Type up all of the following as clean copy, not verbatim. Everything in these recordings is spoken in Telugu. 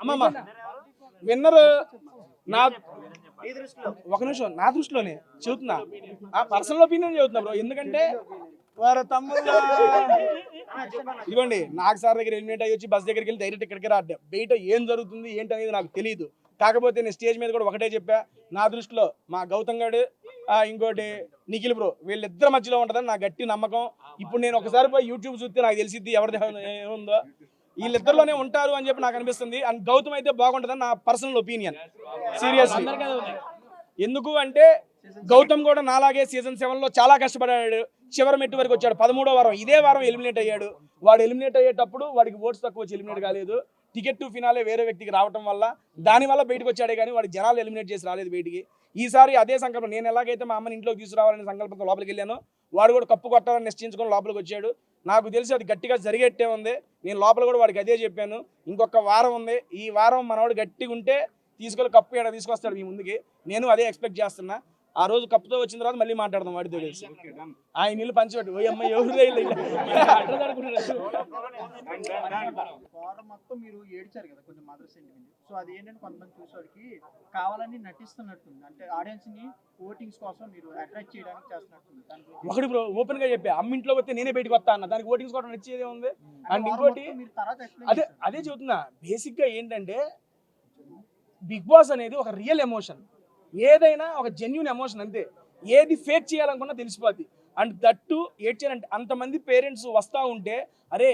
అమ్మమ్మ విన్నర్ నా ఒక నిమిషం, నా దృష్టిలోనే చెబుతున్నా, ఆ పర్సనల్ ఒపీనియన్ చెబుతున్నా బ్రో. ఎందుకంటే వారు తమ్ముళ్ళ ఇదిగోండి, నాకు సార్ దగ్గర ఎలిమినేట్ అయ్యి వచ్చి బస్ దగ్గరికి వెళ్ళి డైరెక్ట్ ఇక్కడికి రాడ్డా బయట ఏం జరుగుతుంది ఏంటి అనేది నాకు తెలియదు. కాకపోతే నేను స్టేజ్ మీద కూడా ఒకటే చెప్పా, నా దృష్టిలో మా గౌతమ్ గారు ఇంకోటి నిఖిల్ బ్రో వీళ్ళిద్దరి మధ్యలో ఉంటుందని నా గట్టి నమ్మకం. ఇప్పుడు నేను ఒకసారి పోయి యూట్యూబ్ చూస్తే నాకు తెలిసిద్ది ఎవరిది ఏముందో. వీళ్ళిద్దరిలోనే ఉంటారు అని చెప్పి నాకు అనిపిస్తుంది. అండ్ గౌతమ్ అయితే బాగుంటుందని నా పర్సనల్ ఒపీనియన్ సీరియస్లీ. ఎందుకు అంటే గౌతమ్ కూడా నాలాగే సీజన్ 7లో చాలా కష్టపడ్డాడు, చివరి మెట్టు వరకు వచ్చాడు. 13వ వారం ఇదే వారం ఎలిమినేట్ అయ్యాడు. వాడు ఎలిమినేట్ అయ్యేటప్పుడు వాడికి ఓట్స్ తక్కువ వచ్చి ఎలిమినేట్ కాలేదు. టికెట్ టు ఫినాలే వేరే వ్యక్తికి రావడం వల్ల దానివల్ల బయటకు వచ్చాడే కానీ వాడి జనాలు ఎలిమినేట్ చేసి రాలేదు బయటికి. ఈసారి అదే సంకల్పం, నేను ఎలాగైతే మా అమ్మని ఇంట్లోకి తీసుకురావాలనే సంకల్పంతో లోపలికి వెళ్ళాను, వాడు కూడా కప్పు కొట్టాలని నిశ్చయించుకొని లోపలికి వచ్చాడు. నాకు తెలిసి అది గట్టిగా జరిగేట్టే ఉంది. నేను లోపల కూడా వాడికి అదే చెప్పాను, ఇంకొక వారం ఉంది, ఈ వారం మనవాడు గట్టిగా ఉంటే తీసుకెళ్ళి కప్పు ఏడా తీసుకొస్తాడు మీ ముందుకి. నేను అదే ఎక్స్పెక్ట్ చేస్తున్నా. ఆ రోజు కప్పుతో వచ్చిన తర్వాత మళ్ళీ మాట్లాడదాం వాడితో కలిసి. ఆయన నీళ్ళు పంచిపెట్టు ఓ అమ్మ ఎవరు మొత్తం మీరు ఏడ్చారు కదా కొంచెం మదర్ సెంటిమెంట్. సో అది ఏంటంటే కొంతమంది చూసేవాడికి కావాలని నటిస్తున్నట్టుంది, అంటే ఆడియన్స్ ని ఓటింగ్స్ కోసం మీరు అట్రాక్ట్ చేయడానికి చేస్తున్నట్టుంది. ఒకటి బ్రో ఓపెన్ గా చెప్పా, అమ్మ ఇంట్లోకి వస్తే నేనే బయటకు వస్తా అన్న, దానికి ఓటింగ్స్ కూడా నచ్చేదే ఉంది. అండ్ ఇంకోటి అదే చెబుతున్నా, బేసిక్ గా ఏంటంటే బిగ్ బాస్ అనేది ఒక రియల్ ఎమోషన్, ఏదైనా ఒక జెన్యూన్ ఎమోషన్ అంతే. ఏది ఫేక్ చేయాలనుకున్నా తెలిసిపోద్ది. అండ్ దట్టు ఏడ్చారంటే అంతమంది పేరెంట్స్ వస్తూ ఉంటే, అరే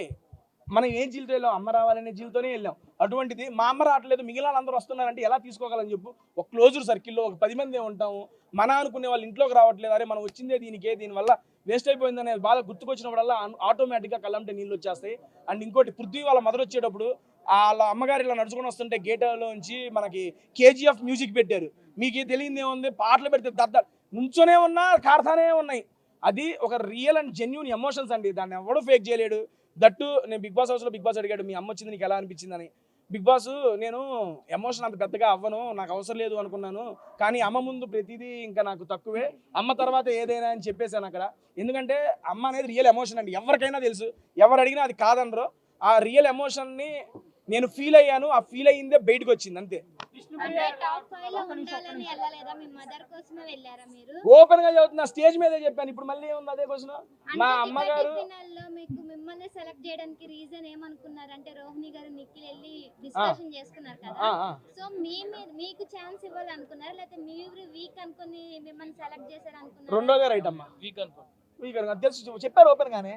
మనం ఏం జీవితం వెళ్ళాం, అమ్మ రావాలనే జీవితంతోనే వెళ్ళాం. అటువంటిది మా అమ్మ రావట్లేదు మిగిలిన వాళ్ళందరూ వస్తున్నారంటే ఎలా తీసుకోగలని చెప్పు. ఒక క్లోజ్డ్ సర్కిల్లో ఒక 10 మంది ఉంటాము, మన అనుకునే వాళ్ళు ఇంట్లోకి రావట్లేదు, అరే మనం వచ్చిందే దీనికే, దీనివల్ల వేస్ట్ అయిపోయిందనే బాధ గుర్తుకొచ్చినప్పుడల్లా ఆటోమేటిక్గా కళ్ళంటే నీళ్ళు వచ్చేస్తాయి. అండ్ ఇంకోటి పృథ్వీ వాళ్ళ మదర్ వచ్చేటప్పుడు వాళ్ళ అమ్మగారు ఇలా నడుచుకొని వస్తుంటే గేట్లోంచి మనకి KGF మ్యూజిక్ పెట్టారు. మీకు తెలియదు ఏముంది, పాటలు పెడితే దద్ద నుంచోనే ఉన్నా కాడతానే ఉన్నాయి. అది ఒక రియల్ అండ్ జెన్యూన్ ఎమోషన్స్ అండి, దాన్ని ఎవడూ ఫేక్ చేయలేడు. దట్టు నేను బిగ్ బాస్ హౌస్లో బిగ్ బాస్ అడిగాడు మీ అమ్మ వచ్చింది నీకు ఎలా అనిపించిందని. బిగ్ బాస్ నేను ఎమోషన్ అంత పెద్దగా అవ్వను, నాకు అవసరం లేదు అనుకున్నాను, కానీ అమ్మ ముందు ప్రతిదీ ఇంకా నాకు తక్కువే, అమ్మ తర్వాత ఏదైనా అని చెప్పేశాను అక్కడ. ఎందుకంటే అమ్మ అనేది రియల్ ఎమోషన్ అండి, ఎవరికైనా తెలుసు, ఎవరు అడిగినా అది కాదనరు. ఆ రియల్ ఎమోషన్ని నేను ఫీల్ అయ్యాను, ఆ ఫీల్ అయ్యిందే బయటకు వచ్చింది అంతే. ఓపెన్ గా చదువుతున్నా, స్టేజ్ మీదే చెప్పాను, ఇప్పుడు మళ్ళీ ఏముంది అదే క్వశ్చన్. మా అమ్మగారు మిమ్మల్ని సెలెక్ట్ చేయడానికి రీజన్ ఏమనుకున్నారంటే రోహిణి గారు నిఖిల్ వెళ్ళి డిస్కషన్ చేసుకున్నారు కదా, సో మీకు ఛాన్స్ ఇవ్వాలనుకున్నారా లేకపోతే మీరు వీక్ అనుకుని మిమ్మల్ని సెలెక్ట్ చేశారు అనుకున్నారా? రెండోదే రైట్ అమ్మా, వీక్ అనుకో తెలుసు చెప్పారు ఓపెన్ గానే.